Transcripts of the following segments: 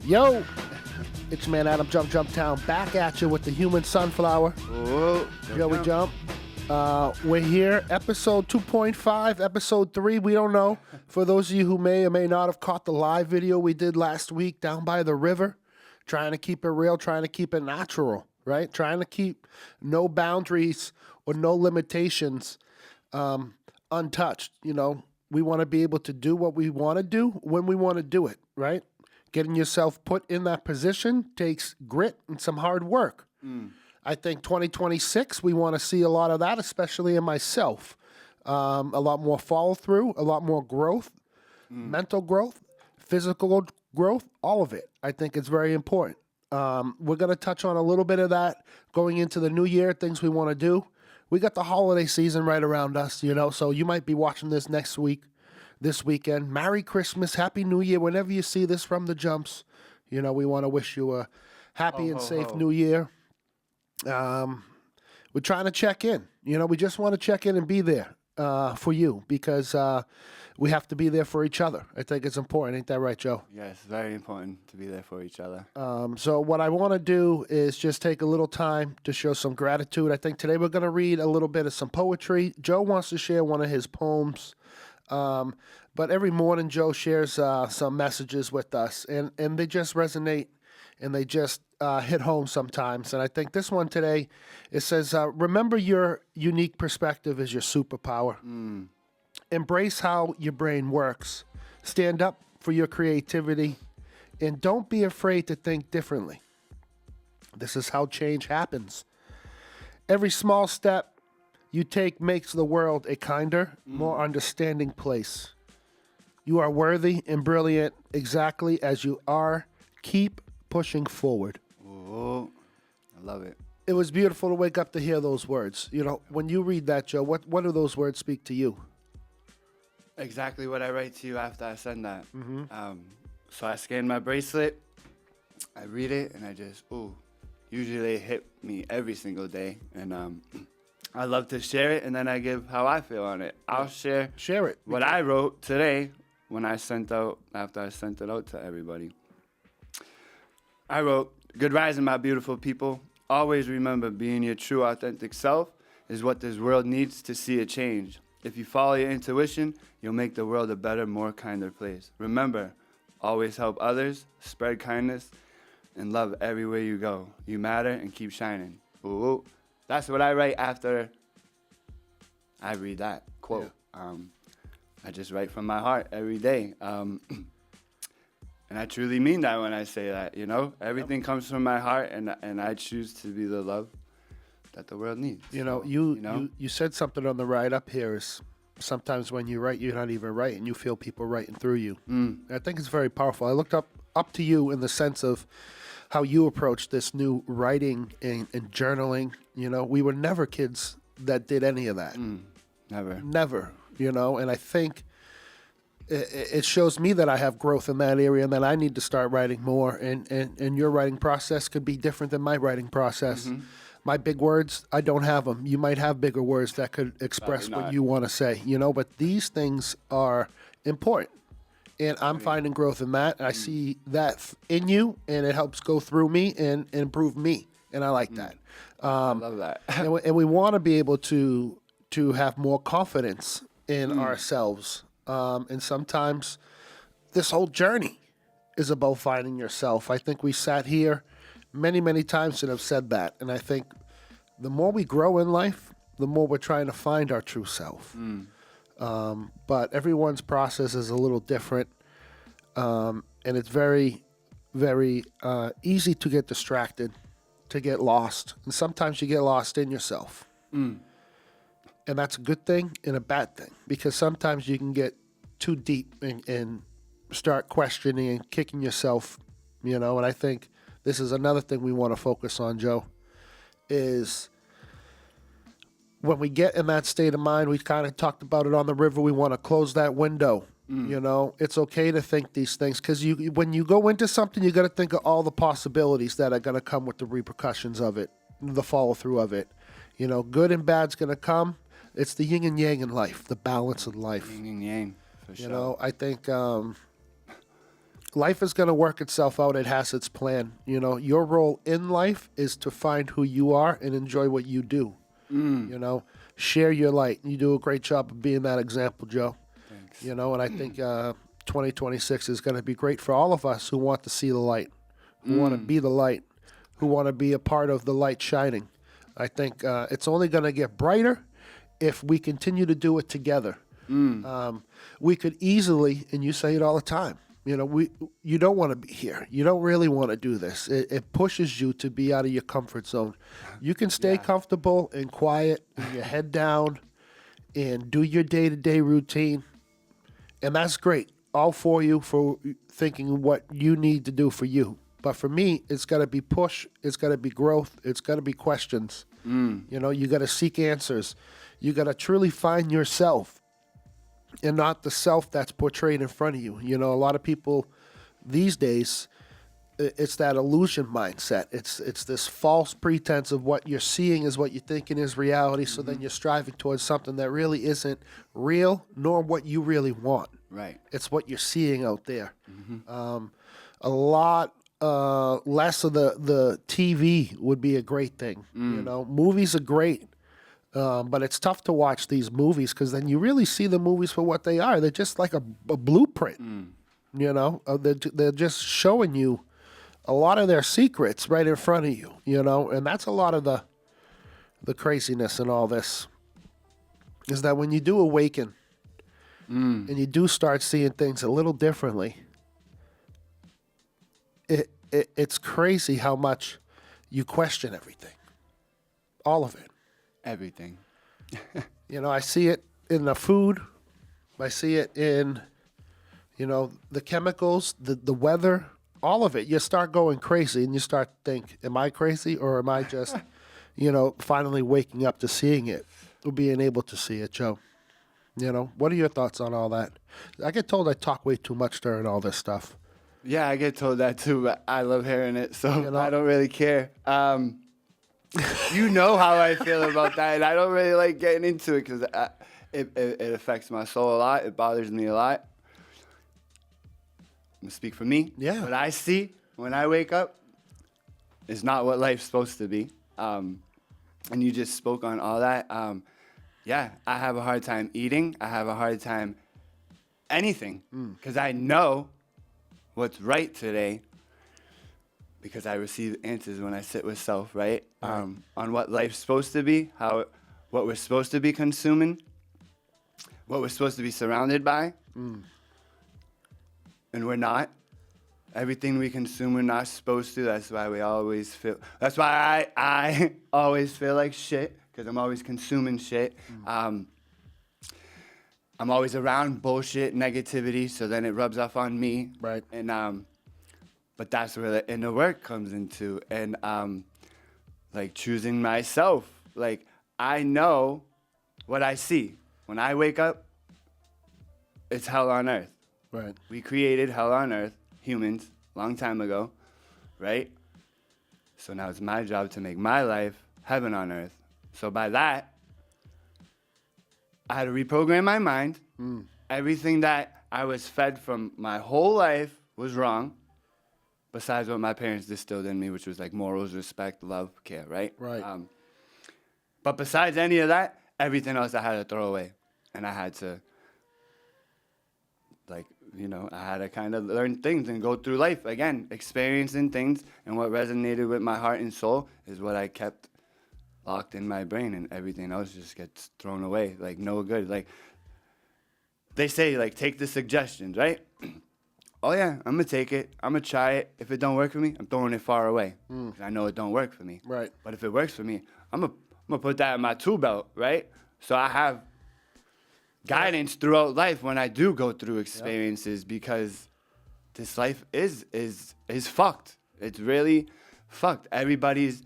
Yo, it's your man Adam Jump Town back at you with the human sunflower. Whoa, Joey Jump. We're here, episode 2.5, episode 3, we don't know. For those of you who may or may not have caught the live video we did last week down by the river, trying to keep it real, trying to keep it natural, right? Trying to keep no boundaries or no limitations untouched. You know, we want to be able to do what we want to do when we want to do it, right? Getting yourself put in that position takes grit and some hard work. I think 2026, we want to see a lot of that, especially in myself. A lot more follow through, a lot more growth, mental growth, physical growth, all of it. I think it's very important. We're going to touch on a little bit of that going into the new year, things we want to do. We got the holiday season right around us, you know, so you might be watching this next week, this weekend. Merry Christmas, Happy New Year. Whenever you see this from the Jumps, you know, we want to wish you a happy and safe New Year. We're trying to check in. You know, we just want to check in and be there for you because we have to be there for each other. I think it's important. Ain't that right, Joe? Yes, very important to be there for each other. So what I want to do is just take a little time to show some gratitude. I think today we're going to read a little bit of some poetry. Joe wants to share one of his poems. But every morning Joe shares some messages with us, and they just resonate, and they just hit home sometimes. And I think this one today, it says, remember your unique perspective is your superpower. Embrace how your brain works. Stand up for your creativity, and don't be afraid to think differently. This is how change happens. Every small step you take makes the world a kinder, more understanding place. You are worthy and brilliant exactly as you are. Keep pushing forward. Oh, I love it. It was beautiful to wake up to hear those words. You know, when you read that, Joe, what do those words speak to you? Exactly what I write to you after I send that. So I scan my bracelet, I read it, and I just, usually it hit me every single day. And I love to share it, and then I give how I feel on it. I'll share it. What I wrote today when I sent out, after I sent it out to everybody. I wrote, "Good rising, my beautiful people. Always remember being your true, authentic self is what this world needs to see a change. If you follow your intuition, you'll make the world a better, more kinder place. Remember, always help others, spread kindness, and love everywhere you go. You matter and keep shining." Ooh, that's what I write after I read that quote. Yeah. I just write from my heart every day. And I truly mean that when I say that, you know? Everything comes from my heart, and I choose to be the love that the world needs. You know, you said something on the ride up here is sometimes when you write, you're not even writing. You feel people writing through you. I think it's very powerful. I looked up to you in the sense of how you approach this new writing and journaling. You know, we were never kids that did any of that. Never, you know, and I think it shows me that I have growth in that area and that I need to start writing more. And your writing process could be different than my writing process. My big words, I don't have them. You might have bigger words that could express what you want to say, you know, but these things are important. And I'm finding growth in that. I see that in you, and it helps go through me and improve me. And I like that. I love that. and we want to be able to have more confidence in ourselves. And sometimes this whole journey is about finding yourself. I think we sat here many, many times and have said that. And I think the more we grow in life, the more we're trying to find our true self. But everyone's process is a little different. And it's very, very easy to get distracted, to get lost. And sometimes you get lost in yourself. And that's a good thing and a bad thing, because sometimes you can get too deep and start questioning and kicking yourself, you know. And I think this is another thing we want to focus on, Joe, is when we get in that state of mind, we kind of talked about it on the river, we want to close that window. You know, it's okay to think these things, because when you go into something, you got to think of all the possibilities that are going to come with the repercussions of it, the follow through of it. You know, good and bad's going to come. It's the yin and yang in life, the balance of life. Yin and yang, for sure. You know, I think Life is going to work itself out. It has its plan. You know, your role in life is to find who you are and enjoy what you do. You know, share your light. You do a great job of being that example, Joe. Thanks. You know, and I think 2026 is going to be great for all of us who want to see the light, who want to be the light, who want to be a part of the light shining. I think it's only going to get brighter if we continue to do it together. We could easily, and you say it all the time, you know, you don't want to be here. You don't really want to do this. It pushes you to be out of your comfort zone. You can stay comfortable and quiet and your head down and do your day-to-day routine, and that's great. All for you for thinking what you need to do for you. But for me, it's got to be push. It's got to be growth. It's got to be questions. You know, you got to seek answers. You got to truly find yourself and not the self that's portrayed in front of you. You know, a lot of people these days, it's that illusion mindset. It's this false pretense of what you're seeing is what you're thinking is reality. So then you're striving towards something that really isn't real, nor what you really want. Right. It's what you're seeing out there. A lot less of the TV would be a great thing. You know, movies are great. But it's tough to watch these movies because then you really see the movies for what they are. They're just like a blueprint, you know. They're just showing you a lot of their secrets right in front of you, you know. And that's a lot of the craziness in all this is that when you do awaken and you do start seeing things a little differently, it's crazy how much you question everything, all of it. Everything. You know, I see it in the food. I see it in, you know, the chemicals, the weather, all of it. You start going crazy and you start to think, am I crazy or am I just, you know, finally waking up to seeing it or being able to see it, Joe? You know, what are your thoughts on all that? I get told I talk way too much during all this stuff. Yeah, I get told that too, but I love hearing it, so You know? I don't really care. You know how I feel about that, and I don't really like getting into it because it affects my soul a lot. It bothers me a lot. I'm going to speak for me. Yeah. What I see when I wake up is not what life's supposed to be. And you just spoke on all that. Yeah, I have a hard time eating. I have a hard time anything because I know what's right today. Because I receive answers when I sit with self, right? On what life's supposed to be, what we're supposed to be consuming, what we're supposed to be surrounded by, and we're not. Everything we consume, we're not supposed to. That's why we always feel. That's why I always feel like shit because I'm always consuming shit. I'm always around bullshit, negativity, so then it rubs off on me. Right. And but that's where the inner work comes into, and like choosing myself. Like I know what I see when I wake up. It's hell on earth. Right. We created hell on earth, humans, long time ago, right? So now it's my job to make my life heaven on earth. So by that, I had to reprogram my mind. Everything that I was fed from my whole life was wrong. Besides what my parents distilled in me, which was like morals, respect, love, care, right? Right. But besides any of that, everything else I had to throw away. And I had to, like, you know, I had to kind of learn things and go through life. Again, experiencing things. And what resonated with my heart and soul is what I kept locked in my brain. And everything else just gets thrown away. Like, no good. Like, they say, like, take the suggestions, right? Oh, yeah, I'm going to take it. I'm going to try it. If it don't work for me, I'm throwing it far away. 'Cause I know it don't work for me. Right. But if it works for me, I'm going to put that in my tool belt, right? So I have guidance throughout life when I do go through experiences because this life is fucked. It's really fucked. Everybody's...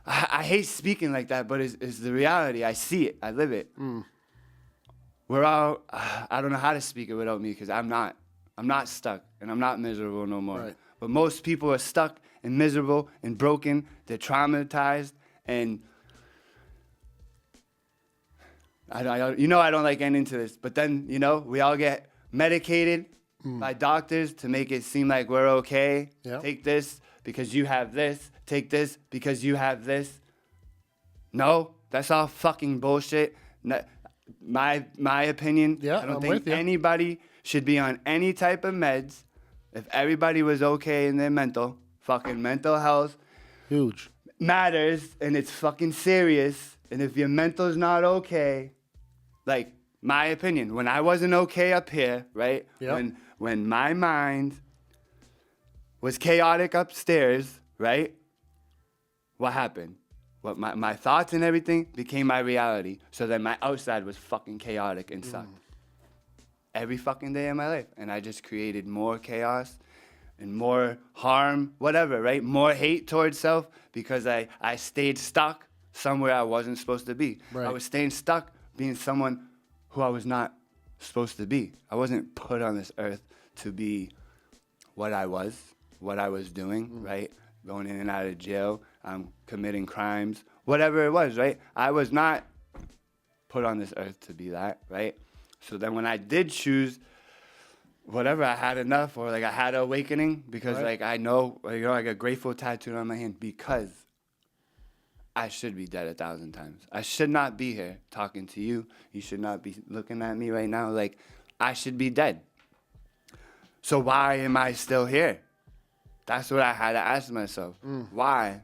I hate speaking like that, but it's the reality. I see it. I live it. We're all... I don't know how to speak it without me because I'm not stuck, and I'm not miserable no more. Right. But most people are stuck and miserable and broken. They're traumatized, and I don't like getting into this. But then, you know, we all get medicated by doctors to make it seem like we're okay. Yeah. Take this because you have this. Take this because you have this. No, that's all fucking bullshit. My opinion, Yeah, I don't I'm think with you. anybody should be on any type of meds. If everybody was okay in their fucking mental health Huge. matters and it's fucking serious. And if your mental's not okay, like my opinion, when I wasn't okay up here, right? Yep. When my mind was chaotic upstairs, right? What happened? What my thoughts and everything became my reality. So then my outside was fucking chaotic and sucked. Every fucking day of my life. And I just created more chaos and more harm, whatever, right? More hate towards self because I stayed stuck somewhere I wasn't supposed to be. Right. I was staying stuck being someone who I was not supposed to be. I wasn't put on this earth to be what I was doing, right? Going in and out of jail, committing crimes, whatever it was, right? I was not put on this earth to be that, right? So then when I did choose whatever, I had enough, or like I had an awakening because Right. like I know, I got grateful tattooed on my hand because I should be dead 1,000 times. I should not be here talking to you. You should not be looking at me right now. Like I should be dead. So why am I still here? That's what I had to ask myself. Why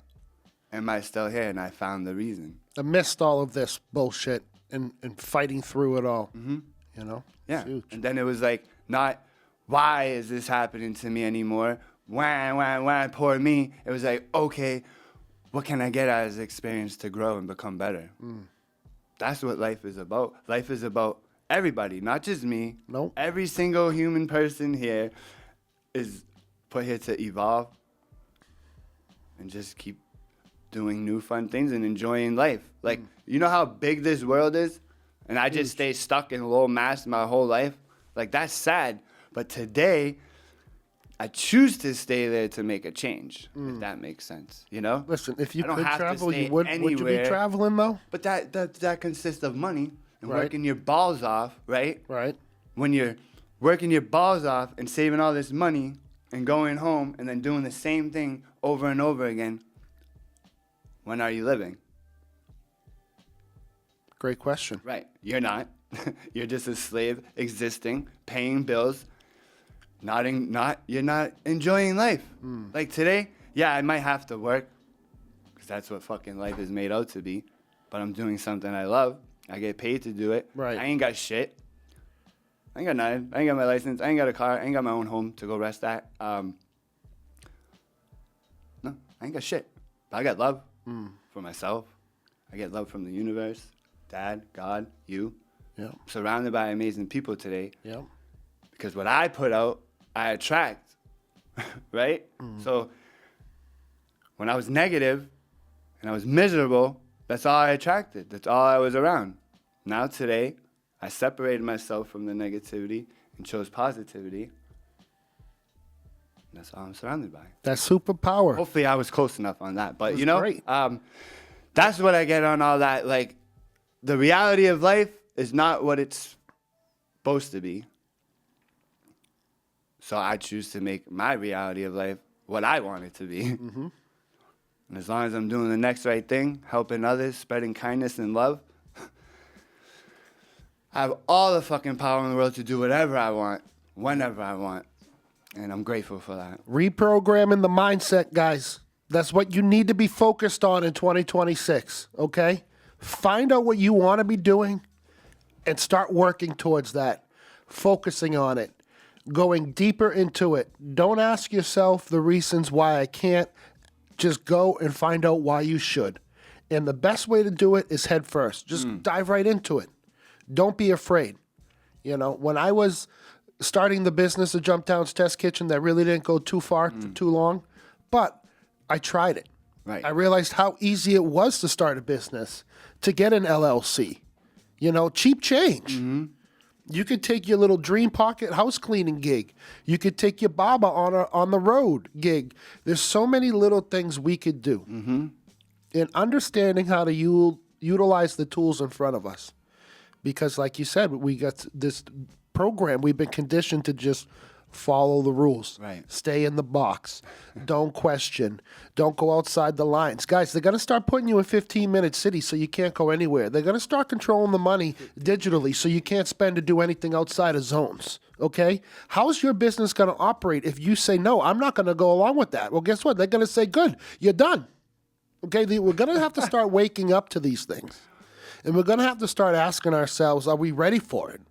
am I still here? And I found the reason. Amidst all of this bullshit and fighting through it all, you know? Yeah. It's huge. And then it was like, not why is this happening to me anymore? Why, poor me. It was like, okay, what can I get out of this experience to grow and become better? That's what life is about. Life is about everybody, not just me. Nope. Every single human person here is put here to evolve and just keep doing new fun things and enjoying life. Like, you know how big this world is? And I just stay stuck in low mass my whole life? Like, that's sad. But today, I choose to stay there to make a change, if that makes sense, you know? Listen, if you I don't could have to travel, stay you would you be anywhere. traveling though? But that consists of money and Right. working your balls off, right? Right. When you're working your balls off and saving all this money and going home and then doing the same thing over and over again, when are you living? Great question. Right. You're not. You're just a slave existing, paying bills. You're not enjoying life. Like today, yeah, I might have to work because that's what fucking life is made out to be. But I'm doing something I love. I get paid to do it. Right. I ain't got shit. I ain't got nothing. I ain't got my license. I ain't got a car. I ain't got my own home to go rest at. No, I ain't got shit. But I got love for myself. I get love from the universe, Dad, God, you. Yeah. I'm surrounded by amazing people today. Yeah. Because what I put out, I attract, right? So when I was negative and I was miserable, that's all I attracted. That's all I was around. Now today, I separated myself from the negativity and chose positivity. And that's all I'm surrounded by. That's superpower. Hopefully I was close enough on that. But, was you know, great. that's what I get on all that. Like, the reality of life is not what it's supposed to be. So I choose to make my reality of life what I want it to be. And as long as I'm doing the next right thing, helping others, spreading kindness and love, I have all the fucking power in the world to do whatever I want, whenever I want. And I'm grateful for that. Reprogramming the mindset, guys. That's what you need to be focused on in 2026, okay? Find out what you want to be doing and start working towards that, focusing on it, going deeper into it. Don't ask yourself the reasons why I can't. Just go and find out why you should. And the best way to do it is head first. Just dive right into it. Don't be afraid. You know, when I was starting the business of Jump Down's Test Kitchen, that really didn't go too far, too long, but I tried it. Right. I realized how easy it was to start a business, to get an LLC. You know, cheap change. You could take your little dream pocket house cleaning gig. You could take your baba on the road gig. There's so many little things we could do. And understanding how to utilize the tools in front of us. Because like you said, we got this program, we've been conditioned to just Follow the rules. Right. Stay in the box. Don't question. Don't go outside the lines. Guys, they're going to start putting you in 15-minute cities so you can't go anywhere. They're going to start controlling the money digitally so you can't spend or do anything outside of zones. Okay? How's your business going to operate if you say, no, I'm not going to go along with that? Well, guess what? They're going to say, good, you're done. Okay? We're going to have to start waking up to these things. And we're going to have to start asking ourselves, are we ready for it?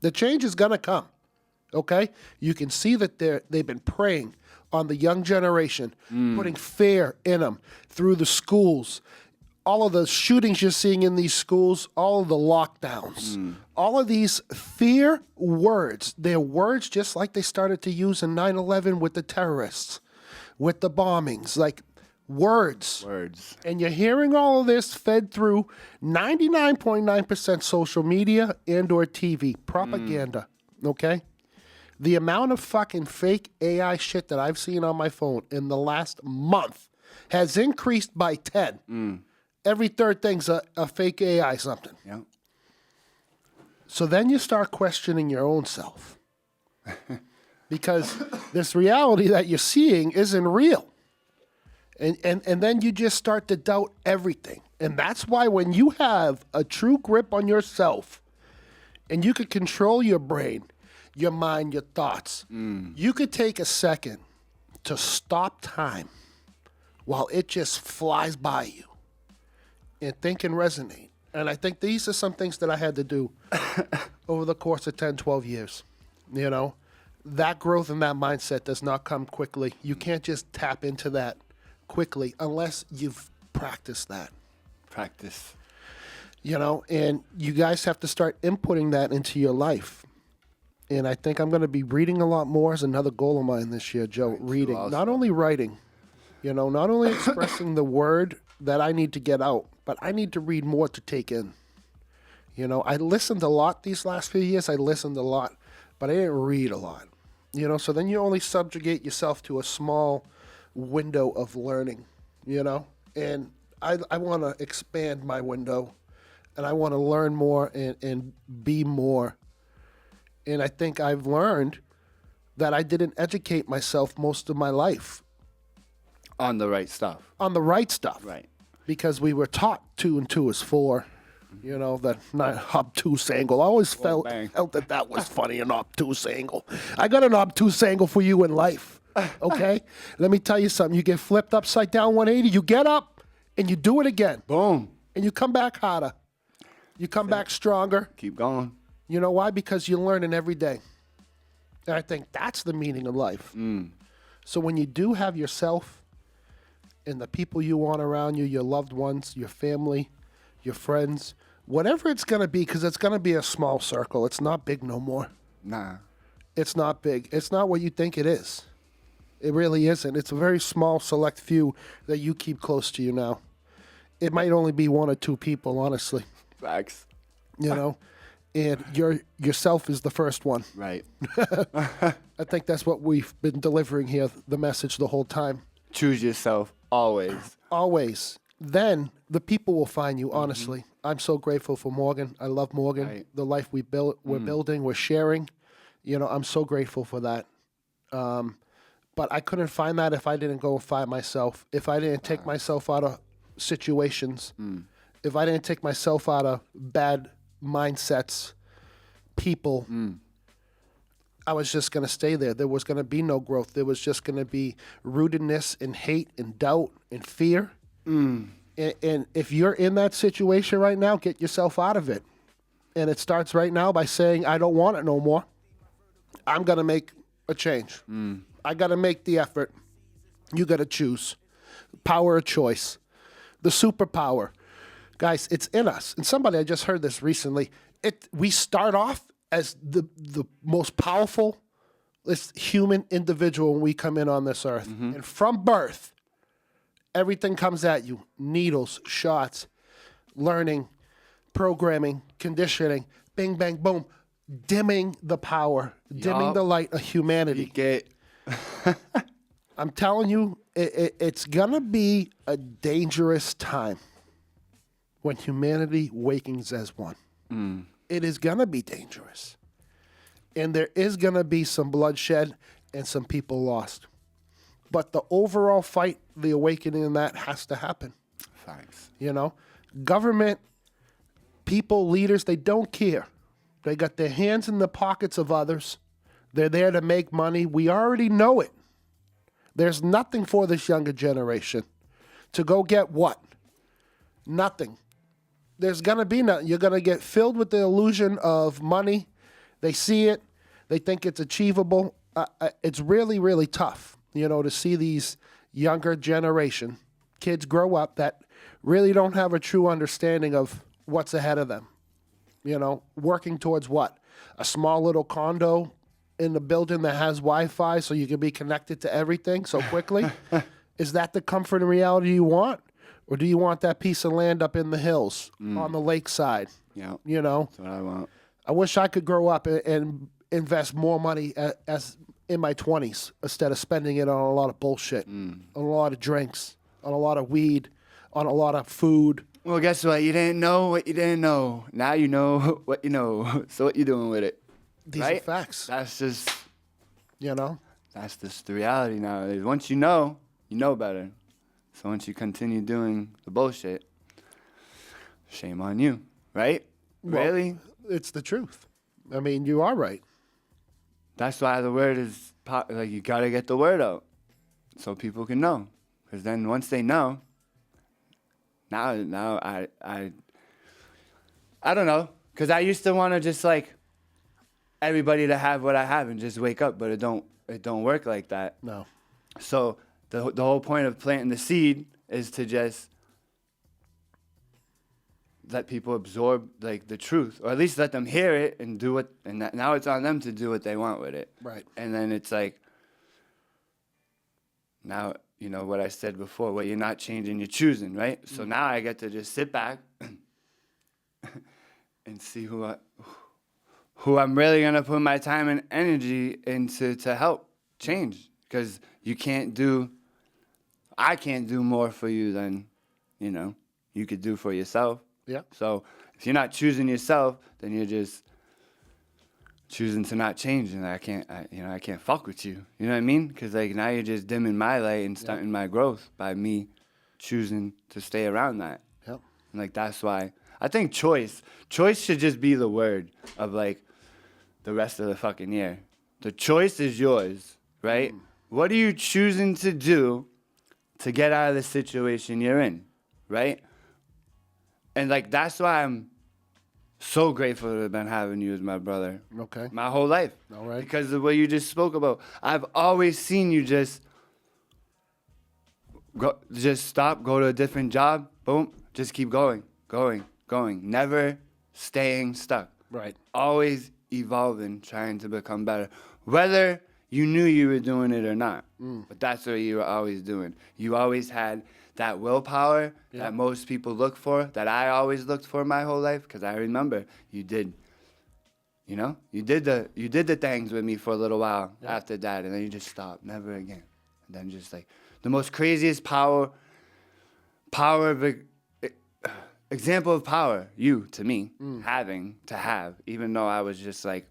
The change is going to come. Okay? You can see that they've been preying on the young generation, putting fear in them through the schools. All of the shootings you're seeing in these schools, all of the lockdowns, all of these fear words, they're words just like they started to use in 9/11 with the terrorists, with the bombings, like words. And you're hearing all of this fed through 99.9% social media and or TV, propaganda, okay? The amount of fucking fake AI shit that I've seen on my phone in the last month has increased by 10. Every third thing's a fake AI something. Yeah. So then you start questioning your own self. Because this reality that you're seeing isn't real. And then you just start to doubt everything. And that's why when you have a true grip on yourself and you can control your brain, your mind, your thoughts, you could take a second to stop time while it just flies by you and think and resonate. And I think these are some things that I had to do over the course of 10, 12 years. You know, that growth and that mindset does not come quickly. You can't just tap into that quickly unless you've practiced that. Practice. You know, and you guys have to start inputting that into your life. And I think I'm going to be reading a lot more as another goal of mine this year, Joe. Reading, not only writing, you know, not only expressing the word that I need to get out, but I need to read more to take in. You know, I listened a lot these last few years. I listened a lot, but I didn't read a lot. You know, so then you only subjugate yourself to a small window of learning, you know. And I want to expand my window, and I want to learn more and be more. And I think I've learned that I didn't educate myself most of my life. On the right stuff. On the right stuff. Right. Because we were taught 2 and 2 is 4. You know, that not obtuse angle. I always felt that was funny, an obtuse angle. I got an obtuse angle for you in life, okay? Let me tell you something. You get flipped upside down 180, you get up, and you do it again. Boom. And you come back harder. You come back stronger. Keep going. You know why? Because you're learning every day. And I think that's the meaning of life. So when you do have yourself and the people you want around you, your loved ones, your family, your friends, whatever it's going to be, because it's going to be a small circle. It's not big no more. Nah. It's not big. It's not what you think it is. It really isn't. It's a very small, select few that you keep close to you now. It might only be 1 or 2 people, honestly. Facts. You know? And yourself is the first one. Right. I think that's what we've been delivering here, the message the whole time. Choose yourself always. Always. Then the people will find you, honestly. I'm so grateful for Morgan. I love Morgan. Right. The life we're building, we're sharing. You know, I'm so grateful for that. But I couldn't find that if I didn't go and find myself, if I didn't take myself out of situations, if I didn't take myself out of bad mindsets, people, I was just going to stay there. There was going to be no growth. There was just going to be rootedness and hate and doubt and fear. And if you're in that situation right now, get yourself out of it. And it starts right now by saying, I don't want it no more. I'm going to make a change. I got to make the effort. You got to choose. Power of choice. The superpower. Guys, it's in us. And somebody, I just heard this recently. We start off as the most powerful human individual when we come in on this earth. And from birth, everything comes at you. Needles, shots, learning, programming, conditioning, bing, bang, boom. Dimming the power, dimming the light of humanity. I'm telling you, it's going to be a dangerous time when humanity wakens as one. It is going to be dangerous. And there is going to be some bloodshed and some people lost. But the overall fight, the awakening in that has to happen. Thanks. You know, government, people, leaders, they don't care. They got their hands in the pockets of others. They're there to make money. We already know it. There's nothing for this younger generation. To go get what? Nothing. There's going to be nothing. You're going to get filled with the illusion of money. They see it. They think it's achievable. It's really, really tough, you know, to see these younger generation kids grow up that really don't have a true understanding of what's ahead of them. You know, working towards what? A small little condo in the building that has Wi-Fi so you can be connected to everything so quickly? Is that the comfort and reality you want? Or do you want that piece of land up in the hills on the lakeside? Yeah. You know? That's what I want. I wish I could grow up and invest more money as in my 20s instead of spending it on a lot of bullshit, on a lot of drinks, on a lot of weed, on a lot of food. Well, guess what? You didn't know what you didn't know. Now you know what you know. So what you doing with it? These right? are facts. That's just, You know? that's just the reality nowadays. Once you know better. So once you continue doing the bullshit, shame on you, right? Well, Really? It's the truth. I mean, you are right. That's why the word is, like, you got to get the word out so people can know. Because then once they know, now I don't know. Because I used to want to just, like, everybody to have what I have and just wake up. But it don't work like that. No. So the whole point of planting the seed is to just let people absorb, like, the truth, or at least let them hear it and do it. And now it's on them to do what they want with it. Right. And then it's like, now, you know, what I said before, what you're not changing, you're choosing, right? So now I get to just sit back and see who I'm really going to put my time and energy into to help change. Because I can't do more for you than, you know, you could do for yourself. Yeah. So if you're not choosing yourself, then you're just choosing to not change, and I can't fuck with you. You know what I mean? Because, like, now you're just dimming my light and stunting my growth by me choosing to stay around that. Yep. And, like, that's why I think choice should just be the word of, like, the rest of the fucking year. The choice is yours, right? What are you choosing to do to get out of the situation you're in, right? And, like, that's why I'm so grateful to have been having you as my brother. Okay. My whole life. All right. Because of what you just spoke about. I've always seen you just stop, go to a different job, boom, just keep going. Never staying stuck. Right. Always evolving, trying to become better. Whether you knew you were doing it or not. But that's what you were always doing. You always had that willpower that most people look for, that I always looked for my whole life, because I remember you did the things with me for a little while after that, and then you just stopped, never again. And then just, like, the most craziest example of power, you, to me, having to have, even though I was just, like,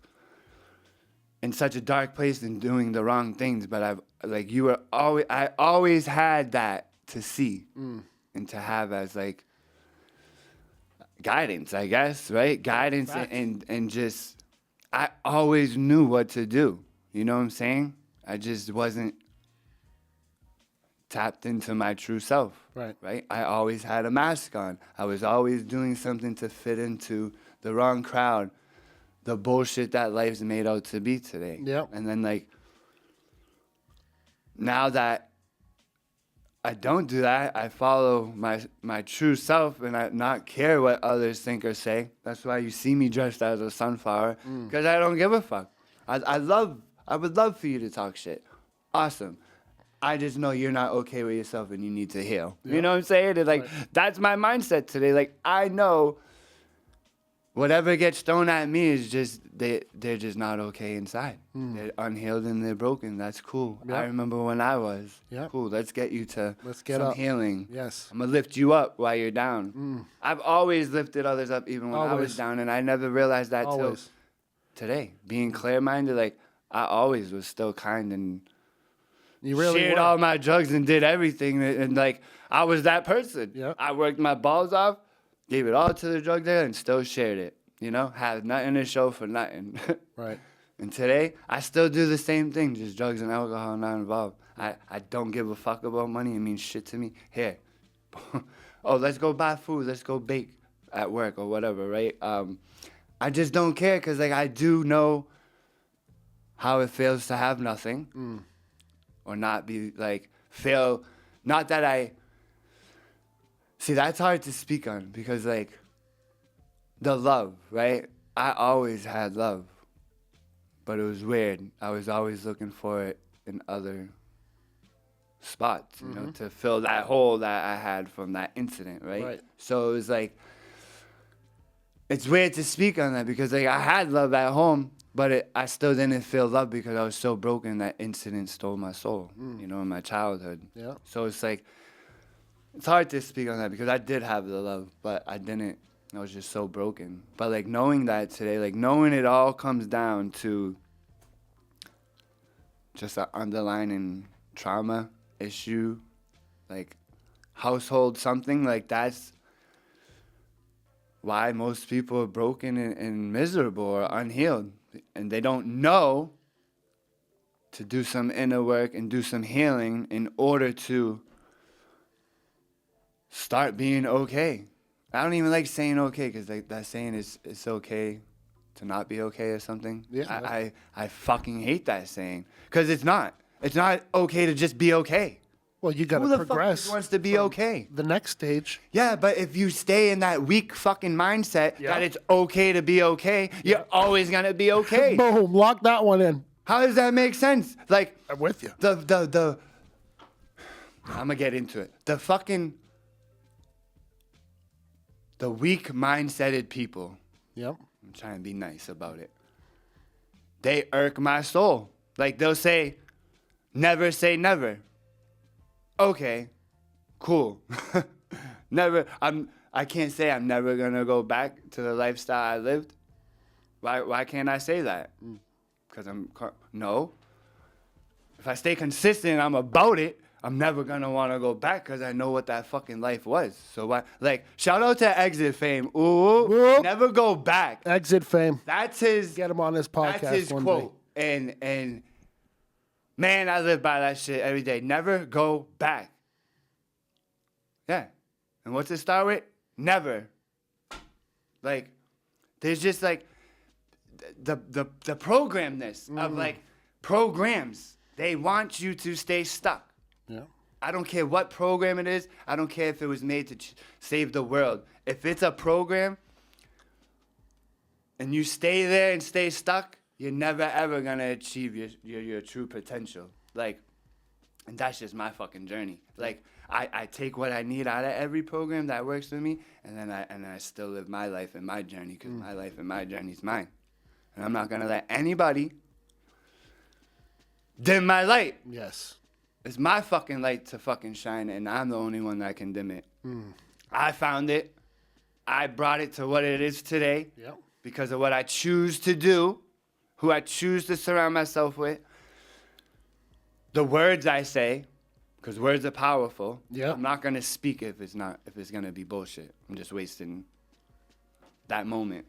in such a dark place and doing the wrong things, but I always had that to see and to have as, like, guidance, I guess, right? Guidance and just, I always knew what to do. You know what I'm saying? I just wasn't tapped into my true self. Right? I always had a mask on. I was always doing something to fit into the wrong crowd, the bullshit that life's made out to be today. Yep. And then, like, now that I don't do that, I follow my true self, and I not care what others think or say. That's why you see me dressed as a sunflower, because I don't give a fuck. I would love for you to talk shit. Awesome. I just know you're not okay with yourself and you need to heal. You know what I'm saying? And, like, that's my mindset today. Like, I know whatever gets thrown at me is just, they're just not okay inside. They're unhealed and they're broken. That's cool. Yep. I remember when I was. Yep. Cool. Let's get you to some up. healing. Yes. I'm going to lift you up while you're down. I've always lifted others up even when I was down, and I never realized that till today. Being clear-minded, like, I always was still kind and You really shared were. all my drugs and did everything. And like, I was that person. Yeah. I worked my balls off, gave it all to the drug dealer, and still shared it. You know, had nothing to show for nothing. Right. And today, I still do the same thing, just drugs and alcohol not involved. I don't give a fuck about money. It means shit to me. Here. Oh, let's go buy food. Let's go bake at work or whatever, right? I just don't care because, like, I do know how it feels to have nothing or not be, like, feel, not that I, see, that's hard to speak on because, like, the love, right? I always had love. But it was weird. I was always looking for it in other spots, you know, to fill that hole that I had from that incident, right? Right. So it was like, it's weird to speak on that because, like, I had love at home, but I still didn't feel love because I was so broken that incident stole my soul, you know, in my childhood. Yeah. So it's like, it's hard to speak on that because I did have the love, but I didn't. I was just so broken. But, like, knowing that today, like, knowing it all comes down to just an underlying trauma issue, like household something, like, that's why most people are broken and miserable or unhealed. And they don't know to do some inner work and do some healing in order to start being okay. I don't even like saying okay because, like, that saying is it's okay to not be okay or something. Yeah. I fucking hate that saying because it's not. It's not okay to just be okay. Well, you got Who to the progress. fuck wants to be okay? The next stage. Yeah, but if you stay in that weak fucking mindset Yeah. that it's okay to be okay, you're always gonna be okay. Boom. Lock that one in. How does that make sense? Like, I'm with you. the I'm gonna get into it. The weak mindseted people, Yep. I'm trying to be nice about it, they irk my soul. Like, they'll say never. Okay, cool. I can't say I'm never gonna go back to the lifestyle I lived. Why can't I say that? Because no. If I stay consistent, I'm about it, I'm never gonna want to go back because I know what that fucking life was. So why? Like, shout out to Exit Fame. Ooh, Whoop. never go back. Exit Fame. That's his. Get him on this podcast That's his one quote. And man, I live by that shit every day. Never go back. Yeah. And what's it start with? Never. Like, there's just, like, the programness of, like, programs. They want you to stay stuck. day. Yeah. I don't care what program it is. I don't care if it was made to save the world. If it's a program and you stay there and stay stuck, you're never ever gonna achieve your true potential. Like, and that's just my fucking journey. Like, I take what I need out of every program that works for me, and then I still live my life and my journey because my life and my journey is mine, and I'm not gonna let anybody dim my light. Yes. It's my fucking light to fucking shine, and I'm the only one that can dim it. I found it. I brought it to what it is today Yep. because of what I choose to do, who I choose to surround myself with, the words I say, because words are powerful. Yeah. I'm not gonna speak if it's gonna be bullshit. I'm just wasting that moment.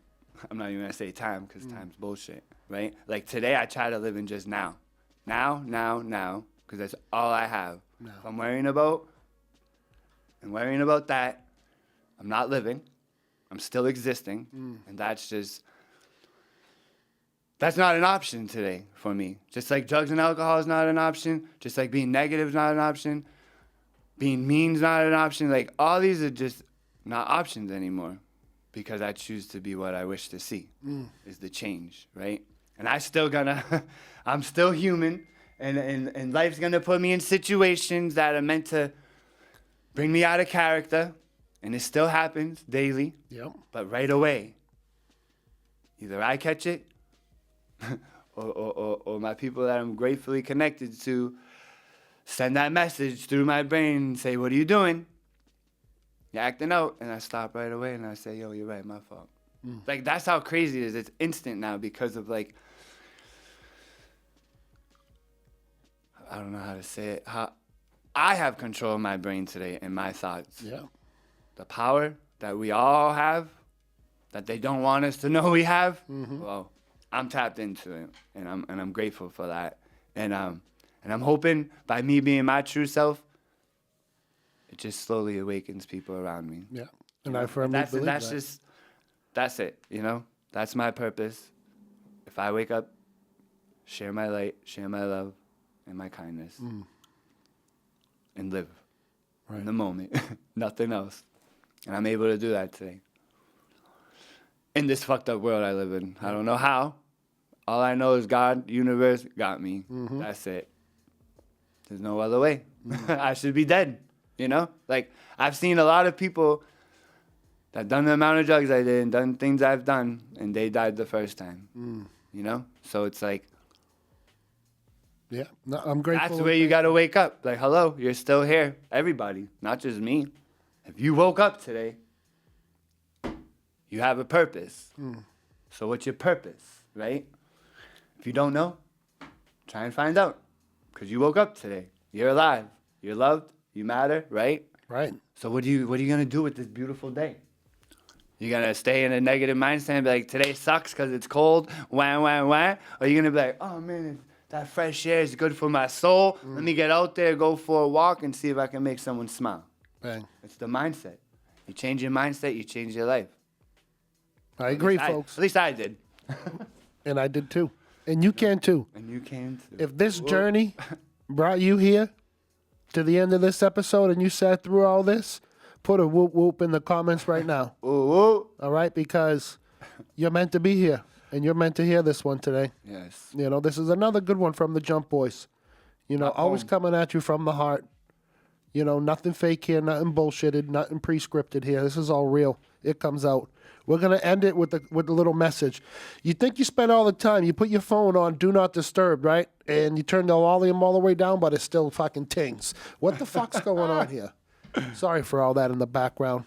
I'm not even gonna say time because time's bullshit, right? Like, today I try to live in just now, because that's all I have. No. If I'm worrying about that, I'm not living. I'm still existing, and that's not an option today for me. Just like drugs and alcohol is not an option, just like being negative is not an option, being mean is not an option. Like, all these are just not options anymore because I choose to be what I wish to see is the change, right? And I'm still human, and life's gonna put me in situations that are meant to bring me out of character, and it still happens daily. Yep. But right away, either I catch it, or my people that I'm gratefully connected to send that message through my brain and say, "What are you doing? You're acting out." And I stop right away and I say, "Yo, you're right, my fault." Like, that's how crazy it is. It's instant now because of, like, I don't know how to say it. How I have control of my brain today and my thoughts. Yeah. The power that we all have, that they don't want us to know we have. Well, I'm tapped into it, and I'm grateful for that. And I'm hoping by me being my true self, it just slowly awakens people around me. Yeah. And I firmly believe that. That's it. You know, that's my purpose. If I wake up, share my light, share my love, and my kindness, and live in the moment, nothing else. And I'm able to do that today. In this fucked up world I live in. I don't know how. All I know is God, universe, got me. That's it. There's no other way. I should be dead, you know? Like, I've seen a lot of people that done the amount of drugs I did and done things I've done, and they died the first time, you know? So it's like, Yeah. No, I'm grateful. that's where you got to wake up. Like, hello, you're still here. Everybody, not just me. If you woke up today, you have a purpose. So what's your purpose, right? If you don't know, try and find out. Because you woke up today. You're alive. You're loved. You matter, right? Right. So what are you gonna do with this beautiful day? You gonna stay in a negative mindset and be like, today sucks because it's cold, wah, wah, wah? Or you gonna be like, oh man, that fresh air is good for my soul. Let me get out there, go for a walk, and see if I can make someone smile. Bang. It's the mindset. You change your mindset, you change your life. I agree, folks. At least I did. And I did too. And you can too. And you can too. If this journey brought you here to the end of this episode and you sat through all this, put a whoop whoop in the comments right now. Ooh. All right? Because you're meant to be here. And you're meant to hear this one today. Yes. You know, this is another good one from the Jump Boys. You know, always coming at you from the heart. You know, nothing fake here, nothing bullshitted, nothing pre-scripted here. This is all real. It comes out. We're gonna end it with a little message. You think you spend all the time, you put your phone on Do Not Disturb, right? And you turn the volume all the way down, but it still fucking tings. What the fuck's going on here? Sorry for all that in the background.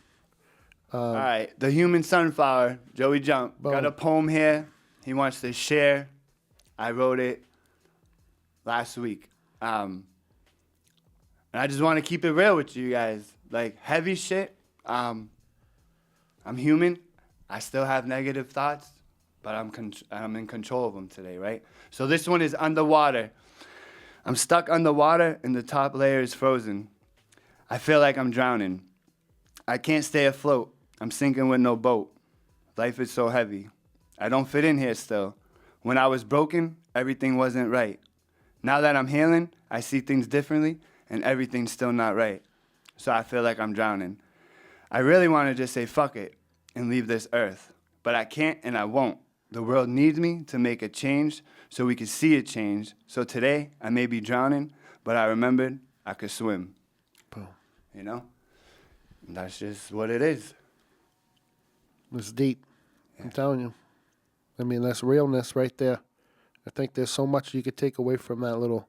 All right. The Human Sunflower, Joey Jump, got a poem here. He wants to share. I wrote it last week. And I just want to keep it real with you guys. Like, heavy shit. I'm human. I still have negative thoughts, but I'm in control of them today, right? So this one is underwater. I'm stuck underwater and the top layer is frozen. I feel like I'm drowning. I can't stay afloat. I'm sinking with no boat. Life is so heavy. I don't fit in here still. When I was broken, everything wasn't right. Now that I'm healing, I see things differently and everything's still not right. So I feel like I'm drowning. I really want to just say fuck it and leave this earth. But I can't and I won't. The world needs me to make a change so we can see it change. So today, I may be drowning, but I remembered I could swim. Boom. You know? And that's just what it is. It's deep. I'm telling you. I mean, that's realness right there. I think there's so much you could take away from that little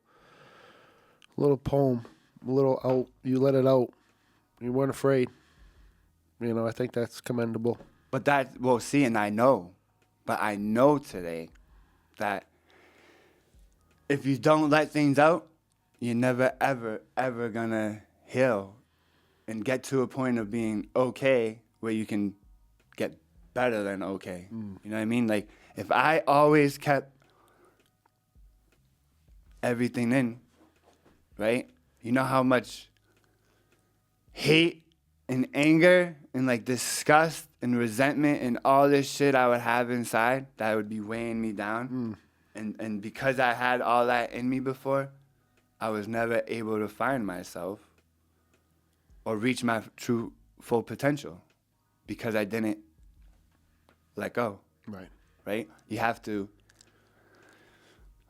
poem. A little out. You let it out. You weren't afraid. You know, I think that's commendable. But that, well, see, and I know. But I know today that if you don't let things out, you're never, ever, ever gonna heal and get to a point of being okay where you can get better than okay. You know what I mean? Like, if I always kept everything in, right? You know how much hate and anger and like disgust and resentment and all this shit I would have inside that would be weighing me down. And because I had all that in me before, I was never able to find myself or reach my true full potential because I didn't let go. Right? You have to,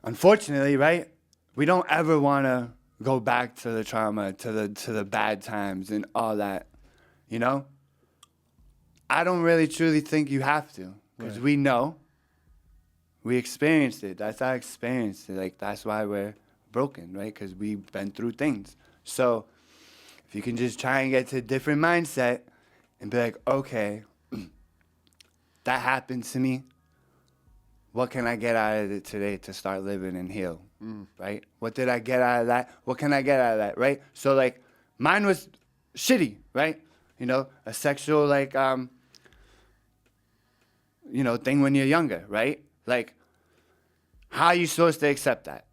unfortunately, right? We don't ever want to go back to the trauma, to the bad times and all that, you know? I don't really truly think you have to because we know. We experienced it. That's our experience. Like, that's why we're broken, right? Because we've been through things. So if you can just try and get to a different mindset and be like, okay, that happened to me. What can I get out of it today to start living and heal, right? What did I get out of that? What can I get out of that, right? So, like, mine was shitty, right? You know, a sexual, like, you know, thing when you're younger, right? Like, how are you supposed to accept that?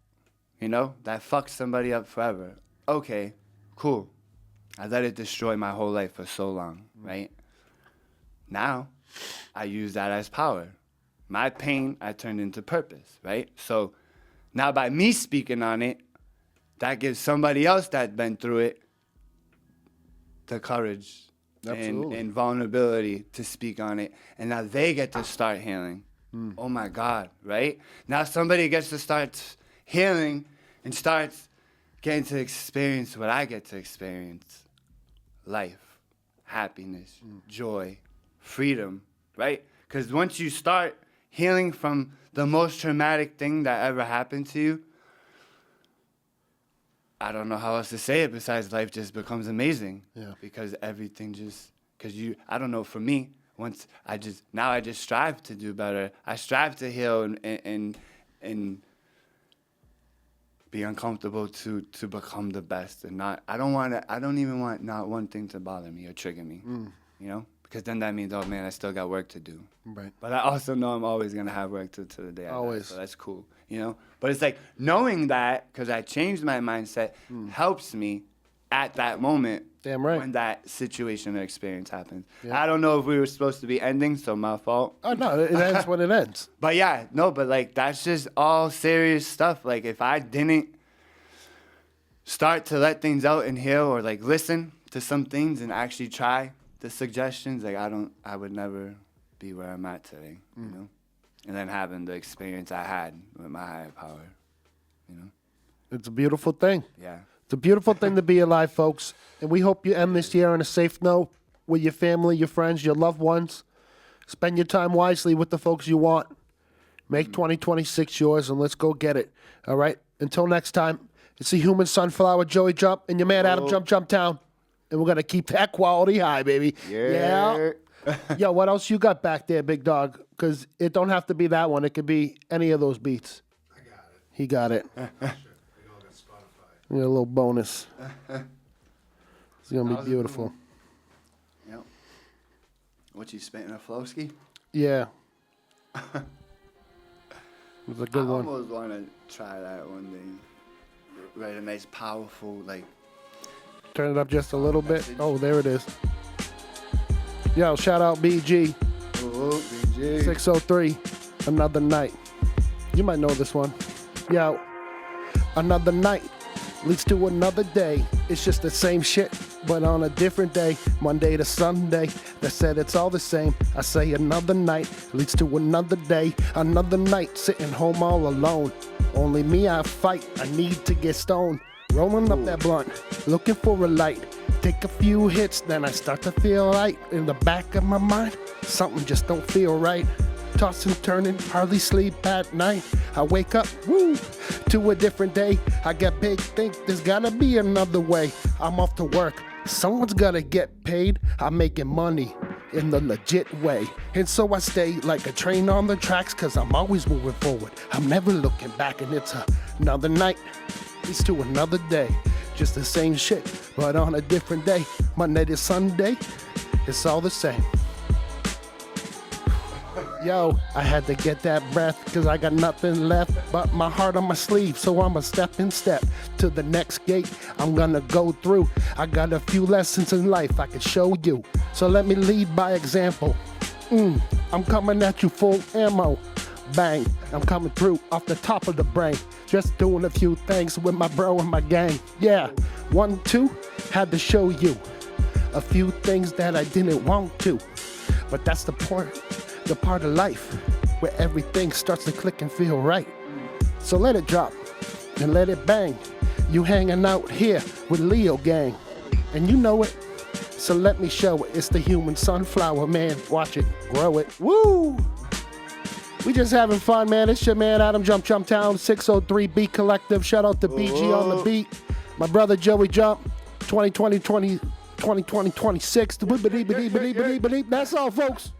You know, that fucks somebody up forever. Okay, cool. I let it destroy my whole life for so long, right? Now, I use that as power. My pain, I turned into purpose, right? So now by me speaking on it, that gives somebody else that's been through it the courage and vulnerability to speak on it. And now they get to start healing. Oh my God, right? Now somebody gets to start healing and starts getting to experience what I get to experience. Life, happiness, joy, freedom, right? Because once you start healing from the most traumatic thing that ever happened to you, I don't know how else to say it besides life just becomes amazing. Yeah. Because everything just, I don't know, for me, now I just strive to do better. I strive to heal and be uncomfortable to become the best and not, I don't even want not one thing to bother me or trigger me, you know? Because then that means, oh man, I still got work to do. Right. But I also know I'm always going to have work to the day I die, Always. so that's cool, you know? But it's like knowing that, because I changed my mindset, helps me at that moment. Damn right. When that situation or experience happens. Yeah. I don't know if we were supposed to be ending, so my fault. Oh, no, it ends when it ends. But yeah, no, but like that's just all serious stuff. Like if I didn't start to let things out and heal or like listen to some things and actually try the suggestions, like I would never be where I'm at today, you know? And then having the experience I had with my higher power, you know? It's a beautiful thing. Yeah. It's a beautiful thing to be alive, folks. And we hope you end this year on a safe note with your family, your friends, your loved ones. Spend your time wisely with the folks you want. Make 2026 yours, and let's go get it. All right? Until next time, it's the human sunflower, Joey Jump, and your man Adam Jump Town. And we're going to keep that quality high, baby. Yeah. Yo, what else you got back there, big dog? Because it don't have to be that one. It could be any of those beats. I got it. He got it. Sure. We all got Spotify. We got a little bonus. It's going to That be was beautiful. Cool. Yep. What, you spitting a flowski? Yeah. It was a good I one. almost want to try that one day. Write a nice, powerful, like... Turn it up just a little bit. Oh, there it is. Yo, shout out BG. Oh, BJ. 603. Another night. You might know this one. Yo, another night leads to another day. It's just the same shit, but on a different day. Monday to Sunday. They said it's all the same. I say another night leads to another day. Another night sitting home all alone. Only me, I fight. I need to get stoned. Rolling up that blunt, looking for a light. Take a few hits, then I start to feel right. In the back of my mind, something just don't feel right. Tossing, turning, hardly sleep at night. I wake up, woo, to a different day. I get big, think there's gotta be another way. I'm off to work, someone's gotta get paid. I'm making money in the legit way. And so I stay like a train on the tracks, cause I'm always moving forward. I'm never looking back, and it's another night. It's to another day. Just the same shit, but on a different day. Monday to Sunday, it's all the same. Yo, I had to get that breath, cause I got nothing left but my heart on my sleeve. So I'ma step to the next gate I'm gonna go through. I got a few lessons in life I can show you. So let me lead by example. I'm coming at you full ammo. Bang, I'm coming through off the top of the brain. Just doing a few things with my bro and my gang. Yeah, 1, 2, had to show you a few things that I didn't want to. But that's the part of life where everything starts to click and feel right. So let it drop and let it bang. You hanging out here with Leo Gang, and you know it. So let me show it. It's the human sunflower, man. Watch it, grow it. Woo! We just having fun, man. It's your man, Adam Jump Town, 603 Beat Collective. Shout out to BG on the beat. My brother, Joey Jump, 2020, 26. That's all, folks.